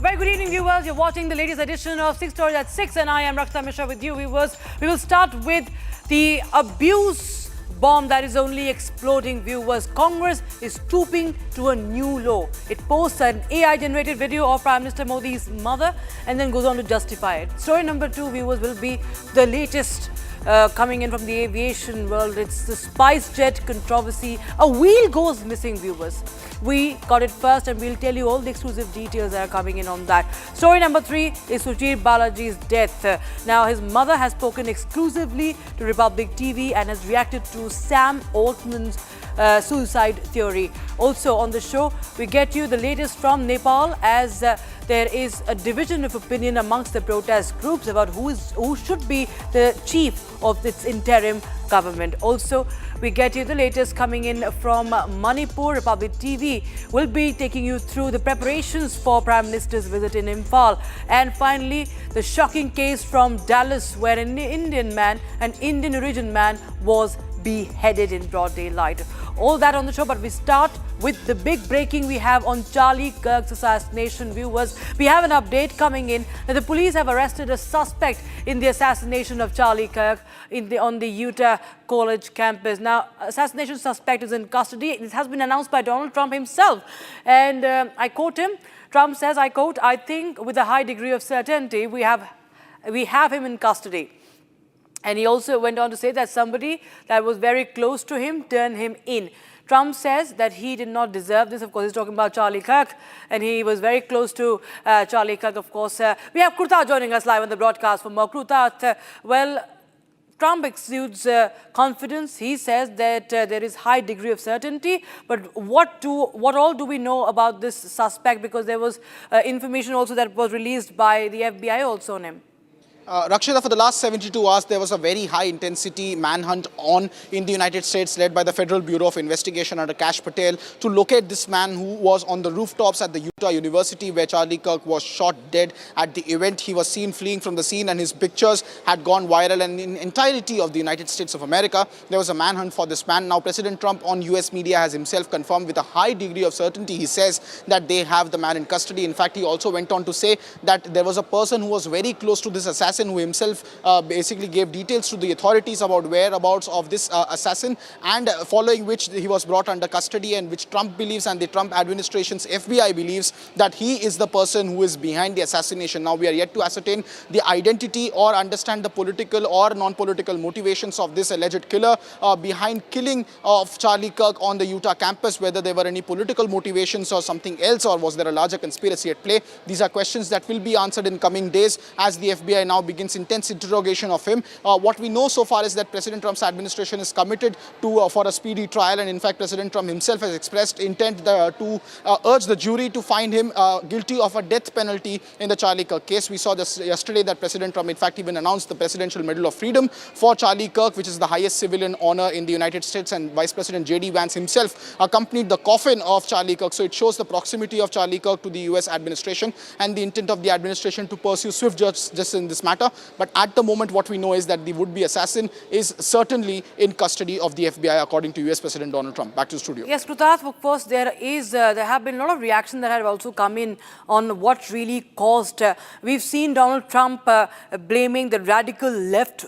Very good evening, viewers. You're watching the latest edition of 6 Stories at 6, and I am Rakshita Mishra with you, viewers. We will start with the abuse bomb that is only exploding, viewers. Congress is stooping to a new law. It posts an AI-generated video of Prime Minister Modi's mother and then goes on to justify it. Story number 2, viewers, will be the latest coming in from the aviation world. It's the Spice Jet controversy. A wheel goes missing, viewers. We got it first and we'll tell you all the exclusive details that are coming in on that. Story number 3 is Sujit Balaji's death. Now, his mother has spoken exclusively to Republic TV and has reacted to Sam Altman's suicide theory. Also on the show, we get you the latest from Nepal as there is a division of opinion amongst the protest groups about who should be the chief of its interim government. Also, we get you the latest coming in from Manipur. Republic TV will be taking you through the preparations for Prime Minister's visit in Imphal. And finally, the shocking case from Dallas where an Indian origin man was beheaded in broad daylight. All that on the show, but we start with the big breaking we have on Charlie Kirk's assassination, viewers. We have an update coming in that the police have arrested a suspect in the assassination of Charlie Kirk on the Yatra college campus. Now, assassination suspect is in custody. It has been announced by Donald Trump himself. And I quote him. Trump says, I quote, "I think with a high degree of certainty we have him in custody." And he also went on to say that somebody that was very close to him turned him in. Trump says that he did not deserve this. Of course, he's talking about Charlie Kirk, and he was very close to Charlie Kirk, of course. We have Kruta joining us live on the broadcast for more. Kruta, well, Trump exudes confidence. He says that there is high degree of certainty. But what all do we know about this suspect? Because there was information also that was released by the FBI also on him. Rakshita, for the last 72 hours, there was a very high-intensity manhunt on in the United States led by the Federal Bureau of Investigation under Kash Patel to locate this man who was on the rooftops at the Utah University where Charlie Kirk was shot dead at the event. He was seen fleeing from the scene and his pictures had gone viral, and in entirety of the United States of America, there was a manhunt for this man. Now, President Trump on US media has himself confirmed with a high degree of certainty. He says that they have the man in custody. In fact, he also went on to say that there was a person who was very close to this assassin who himself basically gave details to the authorities about whereabouts of this assassin, and following which he was brought under custody, and which Trump believes and the Trump administration's FBI believes that he is the person who is behind the assassination. Now, we are yet to ascertain the identity or understand the political or non-political motivations of this alleged killer behind killing of Charlie Kirk on the Utah campus, whether there were any political motivations or something else, or was there a larger conspiracy at play. These are questions that will be answered in coming days as the FBI now begins intense interrogation of him. What we know so far is that President Trump's administration is committed to for a speedy trial, and in fact President Trump himself has expressed intent to urge the jury to find him guilty of a death penalty in the Charlie Kirk case. We saw this yesterday that President Trump in fact even announced the Presidential Medal of Freedom for Charlie Kirk, which is the highest civilian honor in the United States, and Vice President J.D. Vance himself accompanied the coffin of Charlie Kirk. So it shows the proximity of Charlie Kirk to the US administration and the intent of the administration to pursue swift justice in this matter. But at the moment, what we know is that the would-be assassin is certainly in custody of the FBI, according to US President Donald Trump. Back to the studio. Yes, Kruta, of course, there have been a lot of reaction that have also come in on what really caused. We've seen Donald Trump blaming the radical left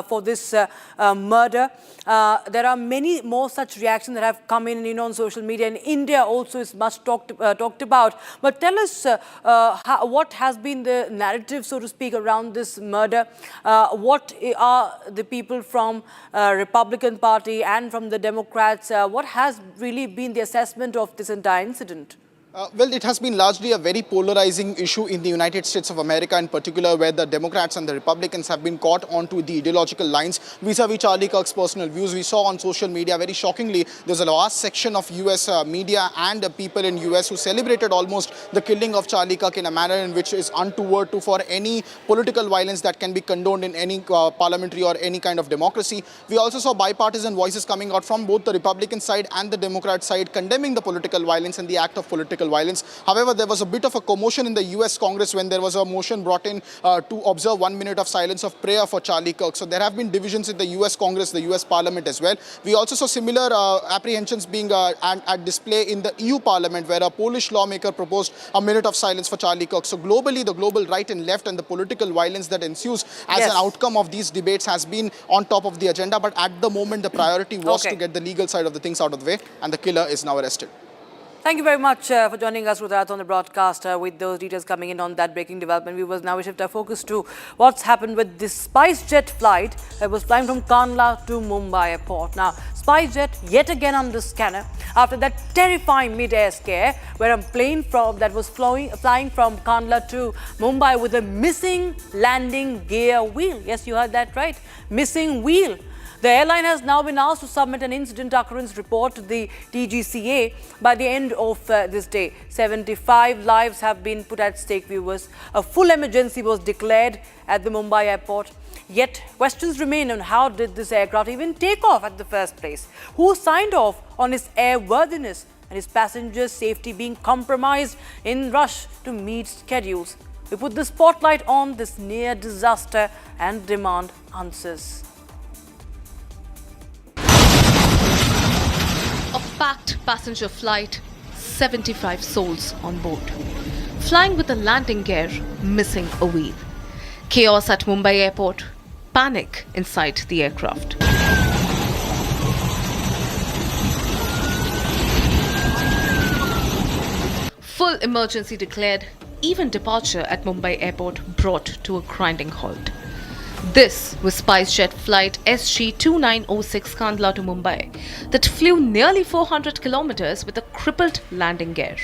for this murder. There are many more such reactions that have come in, on social media. And India also is much talked about. But tell us what has been the narrative, so to speak, around this murder. What are the people from Republican Party and from the Democrats, what has really been the assessment of this entire incident? Well, it has been largely a very polarizing issue in the United States of America in particular, where the Democrats and the Republicans have been caught onto the ideological lines vis-a-vis Charlie Kirk's personal views. We saw on social media, very shockingly, there's a vast section of US media and people in US who celebrated almost the killing of Charlie Kirk in a manner in which is untoward for any political violence that can be condoned in any parliamentary or any kind of democracy. We also saw bipartisan voices coming out from both the Republican side and the Democrat side condemning the political violence and the act of political political violence. However, there was a bit of a commotion in the US Congress when there was a motion brought in to observe 1 minute of silence of prayer for Charlie Kirk. So there have been divisions in the US Congress, the US Parliament as well. We also saw similar apprehensions being at display in the EU Parliament, where a Polish lawmaker proposed a minute of silence for Charlie Kirk. So globally, the global right and left and the political violence that ensues as an outcome of these debates has been on top of the agenda. But at the moment, the priority was to get the legal side of the things out of the way, and the killer is now arrested. Thank you very much for joining us, Rudrat, on the broadcast with those details coming in on that breaking development. Viewers, now we shift our focus to what's happened with this SpiceJet flight that was flying from Kandla to Mumbai airport. Now, SpiceJet yet again under scanner after that terrifying mid-air scare where a plane that was flying from Kandla to Mumbai with a missing landing gear wheel. Yes, you heard that right. Missing wheel. The airline has now been asked to submit an incident occurrence report to the DGCA by the end of this day. 75 lives have been put at stake, viewers. A full emergency was declared at the Mumbai airport. Yet, questions remain on how did this aircraft even take off at the first place? Who signed off on its airworthiness and his passengers' safety being compromised in rush to meet schedules? We put the spotlight on this near disaster and demand answers. A packed passenger flight, 75 souls on board. Flying with a landing gear, missing a wheel. Chaos at Mumbai airport, panic inside the aircraft. Full emergency declared, even departure at Mumbai airport brought to a grinding halt. This was SpiceJet flight SG2906 Kandla to Mumbai that flew nearly 400 kilometers with a crippled landing gear.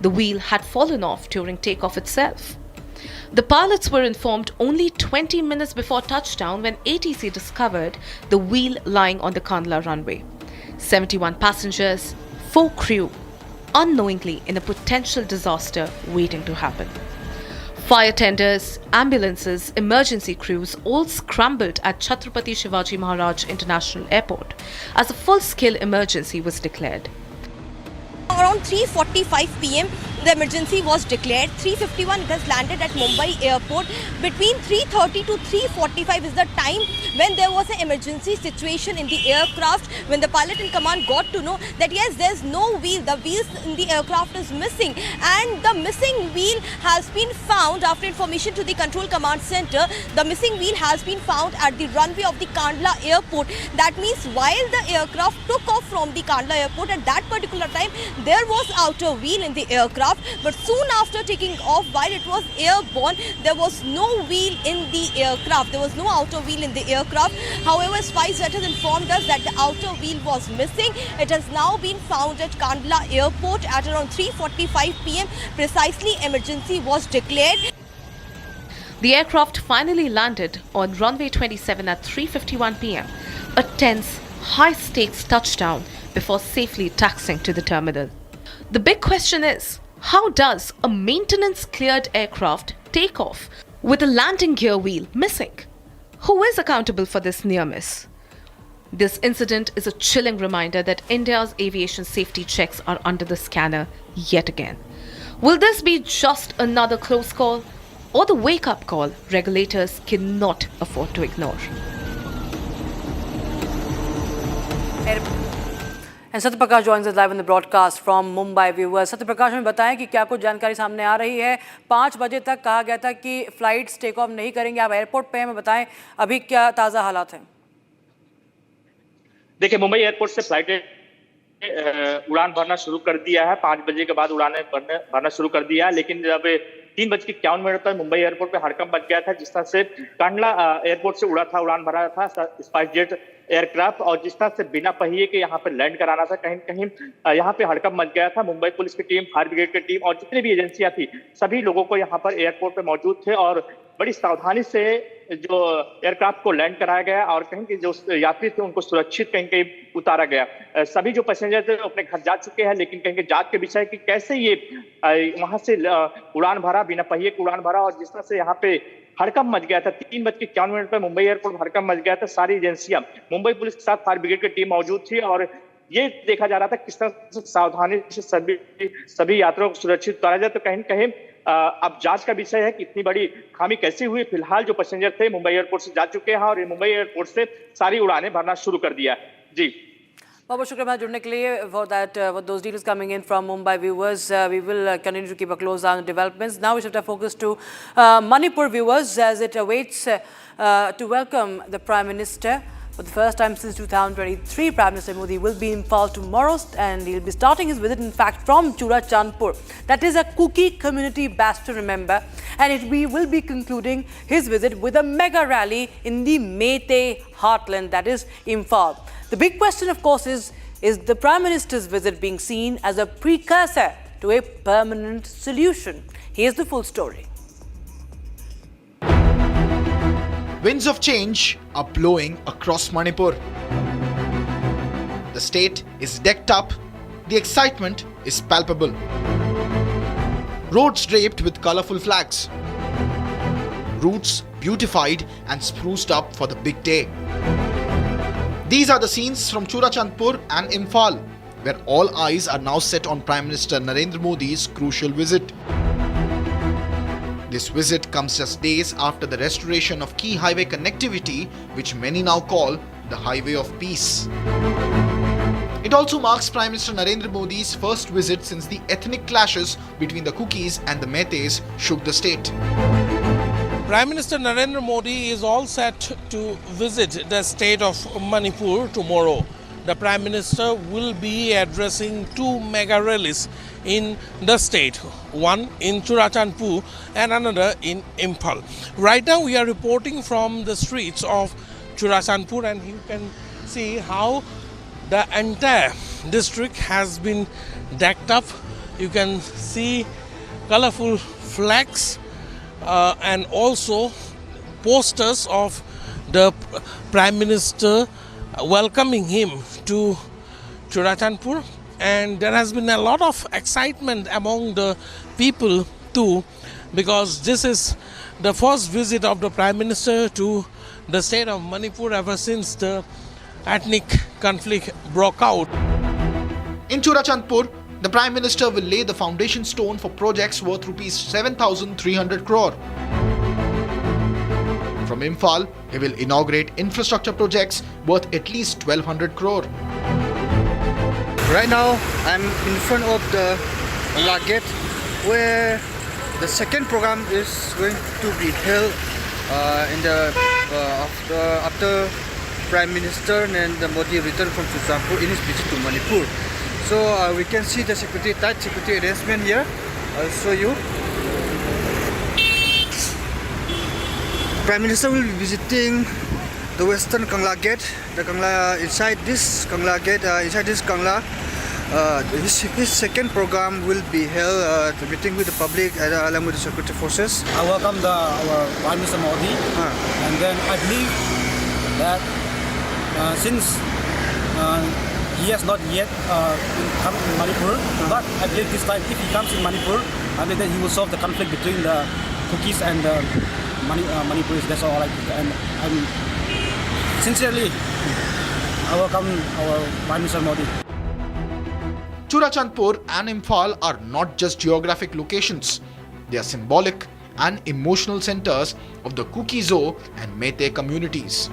The wheel had fallen off during takeoff itself. The pilots were informed only 20 minutes before touchdown when ATC discovered the wheel lying on the Kandla runway. 71 passengers, 4 crew, unknowingly in a potential disaster waiting to happen. Fire tenders, ambulances, emergency crews all scrambled at Chhatrapati Shivaji Maharaj International Airport as a full-scale emergency was declared. Around 3:45 p.m. the emergency was declared. 3:51 it has landed at Mumbai airport. Between 3:30 to 3:45 is the time when there was an emergency situation in the aircraft, when the pilot in command got to know that yes, there's no wheel, the wheels in the aircraft is missing, and the missing wheel has been found after information to the control command center. The missing wheel has been found at the runway of the Kandla airport. That means while the aircraft took off from the Kandla airport at that particular time, there was outer wheel in the aircraft, but soon after taking off, while it was airborne, there was no wheel in the aircraft. There was no outer wheel in the aircraft. However, SpiceJet has informed us that the outer wheel was missing. It has now been found at Kandla airport at around 3:45 p.m. Precisely, emergency was declared. The aircraft finally landed on runway 27 at 3:51 p.m. A tense, high-stakes touchdown before safely taxiing to the terminal. The big question is, how does a maintenance-cleared aircraft take off with a landing gear wheel missing? Who is accountable for this near miss? This incident is a chilling reminder that India's aviation safety checks are under the scanner yet again. Will this be just another close call or the wake-up call regulators cannot afford to ignore? And Satyaprakash joins us live in the broadcast from Mumbai, viewers. Satyaprakash, हमें बताएं कि क्या कुछ जानकारी सामने आ रही है. 5 बजे तक कहा गया था कि फ्लाइट्स टेक ऑफ नहीं करेंगे. आप एयरपोर्ट पे हमें बताएं अभी क्या ताज़ा हालात हैं. देखिए, मुंबई एयरपोर्ट से फ्लाइटें उड़ान भरना शुरू कर दिया है. 5 बजे के बाद उड़ानें भरना शुरू कर दिया है, लेकिन जब 3:51 पर मुंबई एयरपोर्ट पे हड़कंप मच गया था, जिस तरह से कांडला एयरपोर्ट से उड़ान भरा था स्पाइसजेट एयरक्राफ्ट, और जिस तरह से बिना पहिए के यहाँ पे लैंड कराना था, कहीं कहीं यहाँ पे हड़कंप मच गया था. मुंबई पुलिस की टीम, फायर ब्रिगेड की टीम और जितनी भी एजेंसियां थी, सभी लोगों को यहाँ पर एयरपोर्ट पे मौजूद थे और बड़ी सावधानी से जो एयरक्राफ्ट को लैंड कराया गया और कहीं के जो यात्री थे उनको सुरक्षित कहीं कहीं उतारा गया. सभी जो पैसेंजर थे अपने घर जा चुके हैं, लेकिन कहीं जांच के विषय कि कैसे ये वहां से उड़ान भरा, बिना पहिए की उड़ान भरा, और जिस तरह से यहाँ पे हड़कंप मच गया था. 3:51 पर मुंबई एयरपोर्ट हड़कंप मच गया था. सारी एजेंसियां, मुंबई पुलिस के साथ फायर ब्रिगेड की टीम मौजूद थी और ये देखा जा रहा था किस तरह से सावधानी से सभी यात्रियों को सुरक्षित उतारा जाए। तो कहीं न कहीं अब जांच का विषय है कि इतनी बड़ी खामी कैसे हुई। फिलहाल जो पैसेंजर थे मुंबई एयरपोर्ट से जा चुके हैं और मुंबई एयरपोर्ट से सारी उड़ानें भरना शुरू कर दिया है। जी बहुत बहुत शुक्रिया जुड़ने के लिए for that with those details coming in from Mumbai viewers. We will continue to keep a close eye on developments. Now we shift our focus to Manipur viewers as it awaits to welcome the Prime Minister. For the first time since 2023, Prime Minister Modi will be in Imphal tomorrow and he'll be starting his visit in fact from Churachandpur. That is a Kuki community bastion, remember, and we will be concluding his visit with a mega rally in the Meitei heartland, that is Imphal. The big question, of course, is the Prime Minister's visit being seen as a precursor to a permanent solution? Here's the full story. Winds of change are blowing across Manipur. The state is decked up, the excitement is palpable. Roads draped with colourful flags. Routes beautified and spruced up for the big day. These are the scenes from Churachandpur and Imphal, where all eyes are now set on Prime Minister Narendra Modi's crucial visit. This visit comes just days after the restoration of key highway connectivity, which many now call the Highway of Peace. It also marks Prime Minister Narendra Modi's first visit since the ethnic clashes between the Kukis and the Meiteis shook the state. Prime Minister Narendra Modi is all set to visit the state of Manipur tomorrow. The Prime Minister will be addressing two mega rallies in the state, one in Churachandpur and another in Imphal. Right now we are reporting from the streets of Churachandpur and you can see how the entire district has been decked up. You can see colorful flags and also posters of the Prime Minister welcoming him to Churachandpur, and there has been a lot of excitement among the people too, because this is the first visit of the Prime Minister to the state of Manipur ever since the ethnic conflict broke out. In Churachandpur, the Prime Minister will lay the foundation stone for projects worth Rs 7,300 crore. From Imphal, he will inaugurate infrastructure projects worth at least 1,200 crore. Right now, I'm in front of the gate where the second program is going to be held after Prime Minister Narendra Modi returned from Churachandpur in his visit to Manipur. So we can see the tight security arrangement here. I'll show you. Prime Minister will be visiting the Western Kangla Gate. The Kangla inside this Kangla Gate, his second program will be held meeting with the public along with the security forces. I welcome our Prime Minister Modi, and then I believe that since he has not yet come in Manipur, but I believe this time if he comes in Manipur, I believe that he will solve the conflict between the Kukis and the Manipuris. That's all I think. And sincerely, I welcome our Prime Minister Modi. Churachandpur and Imphal are not just geographic locations. They are symbolic and emotional centers of the Kuki-Zo and Meitei communities.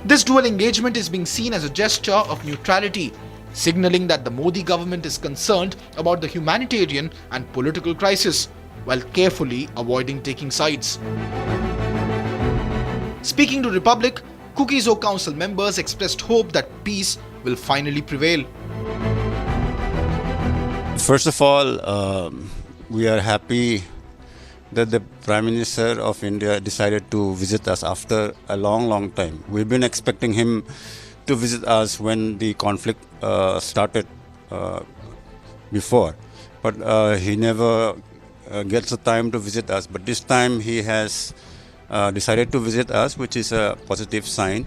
This dual engagement is being seen as a gesture of neutrality, signaling that the Modi government is concerned about the humanitarian and political crisis, while carefully avoiding taking sides. Speaking to Republic, Kuki-Zo Council members expressed hope that peace will finally prevail. First of all, we are happy that the Prime Minister of India decided to visit us after a long time. We've been expecting him to visit us when the conflict started before, but he never gets the time to visit us. But this time he has decided to visit us, which is a positive sign.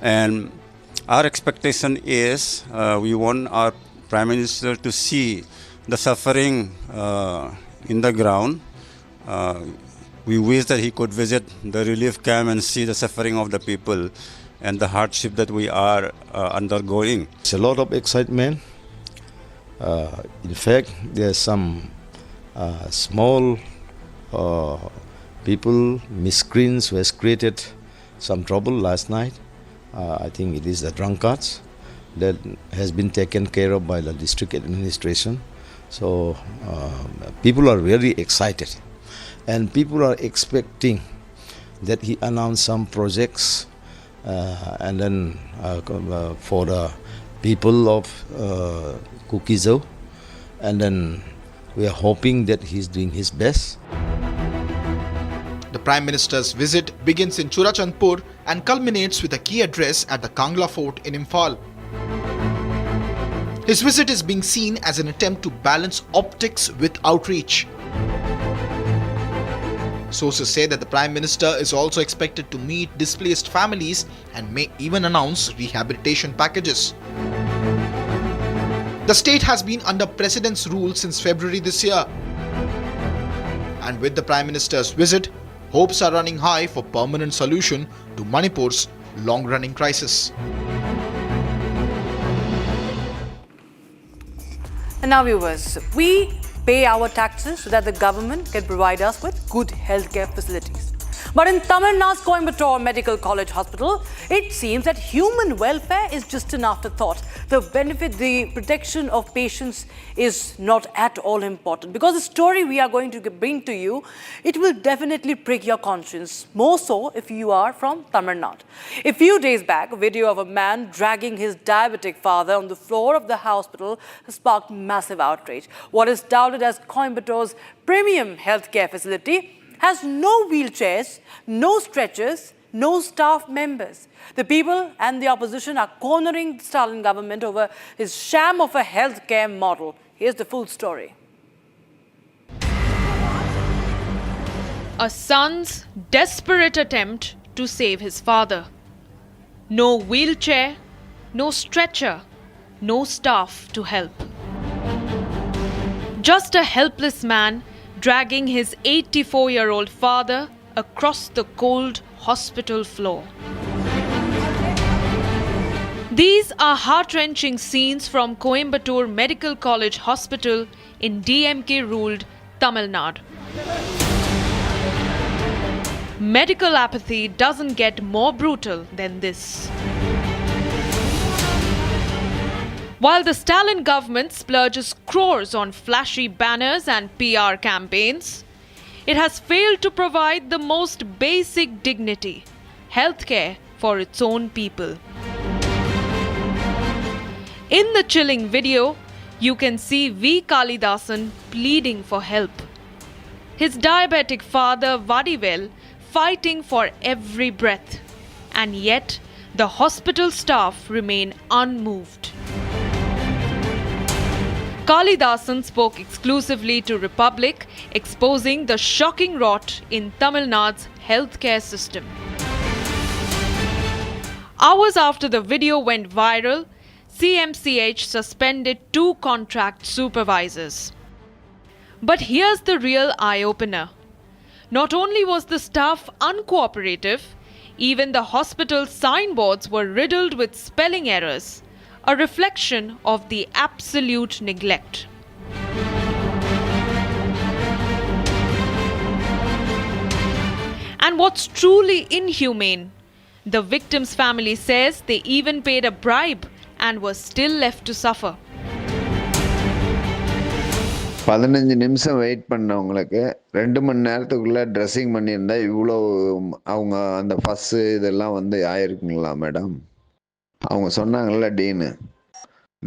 And our expectation is we want our Prime Minister to see the suffering in the ground. We wish that he could visit the relief camp and see the suffering of the people. and the hardship that we are undergoing. It's a lot of excitement. In fact, there's some small people, miscreants, who has created some trouble last night. I think it is the drunkards that has been taken care of by the district administration. So people are really excited, and people are expecting that he announced some projects and then for the people of Kukizo, and then we are hoping that he's doing his best. The Prime Minister's visit begins in Churachandpur and culminates with a key address at the Kangla Fort in Imphal. His visit is being seen as an attempt to balance optics with outreach. Sources say that the Prime Minister is also expected to meet displaced families and may even announce rehabilitation packages. The state has been under President's rule since February this year. And with the Prime Minister's visit, hopes are running high for permanent solution to Manipur's long-running crisis. And now viewers, we pay our taxes so that the government can provide us with good healthcare facilities. But in Tamil Nadu's Coimbatore Medical College Hospital, it seems that human welfare is just an afterthought. The protection of patients is not at all important. Because the story we are going to bring to you, it will definitely prick your conscience, more so if you are from Tamil Nadu. A few days back, a video of a man dragging his diabetic father on the floor of the hospital sparked massive outrage. What is touted as Coimbatore's premium healthcare facility has no wheelchairs, no stretchers, no staff members. The people and the opposition are cornering the Stalin government over his sham of a healthcare model. Here's the full story. A son's desperate attempt to save his father. No wheelchair, no stretcher, no staff to help. Just a helpless man dragging his 84-year-old father across the cold hospital floor. These are heart-wrenching scenes from Coimbatore Medical College Hospital in DMK-ruled Tamil Nadu. Medical apathy doesn't get more brutal than this. While the Stalin government splurges crores on flashy banners and PR campaigns, it has failed to provide the most basic dignity, healthcare for its own people. In the chilling video, you can see V. Kalidasan pleading for help. His diabetic father Vadivel fighting for every breath, and yet the hospital staff remain unmoved. Kalidasan spoke exclusively to Republic, exposing the shocking rot in Tamil Nadu's healthcare system. Hours after the video went viral, CMCH suspended 2 contract supervisors. But here's the real eye-opener. Not only was the staff uncooperative, even the hospital signboards were riddled with spelling errors, a reflection of the absolute neglect. And what's truly inhumane, the victim's family says they even paid a bribe and were still left to suffer. 15 நிமிஷம் wait பண்ணவங்களுக்கு 2 மணி நேரத்துக்குள்ள dressing பண்ணியிருந்தா இவ்வளோ அவங்க அந்த ஃபஸ்ஸு இதெல்லாம் வந்து ஆயிருக்குங்களா madam? அவங்க சொன்னாங்கல்ல டீனு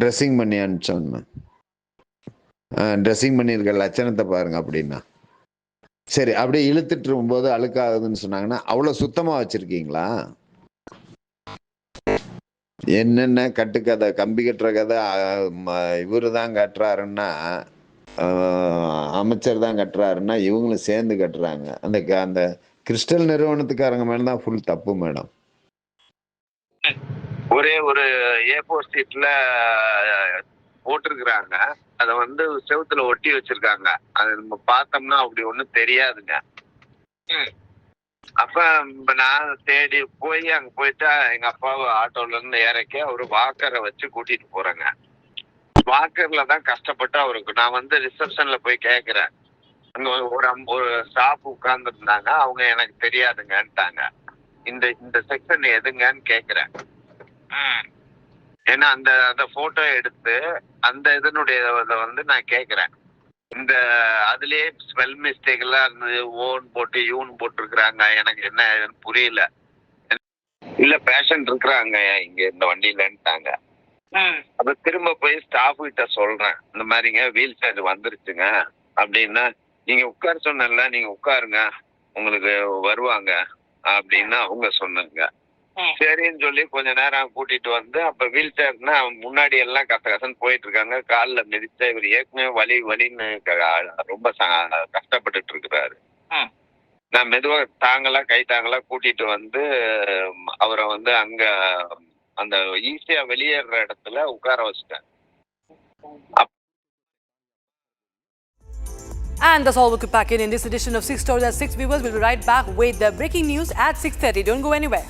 ட்ரெஸ்ஸிங் பண்ணி அனுப்பிச்சோன்னு. ட்ரெஸ்ஸிங் பண்ணியிருக்க லட்சணத்தை பாருங்க அப்படின்னா. சரி, அப்படியே இழுத்துட்டு இருக்கும்போது அழுக்காகுதுன்னு சொன்னாங்கன்னா அவ்வளோ சுத்தமாக வச்சுருக்கீங்களா? என்னென்ன கட்டுக்கதை, கம்பி கட்டுற கதை இவரு தான் கட்டுறாருன்னா, அமைச்சர் தான் கட்டுறாருன்னா இவங்களும் சேர்ந்து கட்டுறாங்க. அந்த கிறிஸ்டல் நிறுவனத்துக்காரங்க மேலே தான் ஃபுல் தப்பு மேடம். ஒரே ஒரு A4 சீட்ல போட்டிருக்கிறாங்க, அதை வந்து செவுத்துல ஒட்டி வச்சிருக்காங்க. அது நம்ம பார்த்தோம்னா அப்படி ஒன்றும் தெரியாதுங்க. அப்ப நான் தேடி போய் அங்க போயிட்டா எங்க அப்பாவை ஆட்டோல இருந்து இறக்கி அவரு வாக்கரை வச்சு கூட்டிட்டு போறேங்க. வாக்கர்ல தான் கஷ்டப்பட்டு அவருக்கு நான் வந்து ரிசப்ஷன்ல போய் கேக்குறேன். அங்க ஒரு ஸ்டாஃப் உட்கார்ந்து இருந்தாங்க. அவங்க எனக்கு தெரியாதுங்கன்ட்டாங்க. இந்த செக்ஷன் எதுங்கன்னு கேக்குறேன். ஏன்னா அந்த போட்டோ எடுத்து அந்த இதனுடைய வந்து நான் கேக்குறேன். இந்த அதுலயே ஸ்பெல் மிஸ்டேக் எல்லாம் இருந்தது. ஓன் போட்டு யூன் போட்டுருக்குறாங்க. எனக்கு என்ன புரியல. இல்ல பேஷண்ட் இருக்கிறாங்க இங்க இந்த வண்டியிலன்ட்டாங்க. அப்ப திரும்ப போய் ஸ்டாஃப் கிட்ட சொல்றேன், இந்த மாதிரிங்க வீல் சேர் வந்துருச்சுங்க அப்படின்னா, நீங்க உட்கார சொன்னல, நீங்க உட்காருங்க உங்களுக்கு வருவாங்க அப்படின்னு அவங்க சொன்னாங்க. சரின்னு சொல்லி கொஞ்ச நேரம் கூட்டிட்டு வந்து அப்ப வீல் சேர்னா முன்னாடி எல்லாம் கசகசன்னு போயிட்டு இருக்காங்க. காலில் மிதிச்சா இவர் ஏற்கனவே வலின்னு ரொம்ப கஷ்டப்பட்டுட்டு இருக்கிறாரு. நான் மெதுவா கை தாங்களா கூட்டிட்டு வந்து அவரை வந்து அங்க அந்த ஈஸியா வெளியேற இடத்துல உட்கார வச்சுட்டேன். And that's all we could pack in this edition of 6 Stories at 6. Viewers, we'll be right back with the breaking news at 6:30. Don't go anywhere.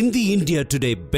In the India Today Best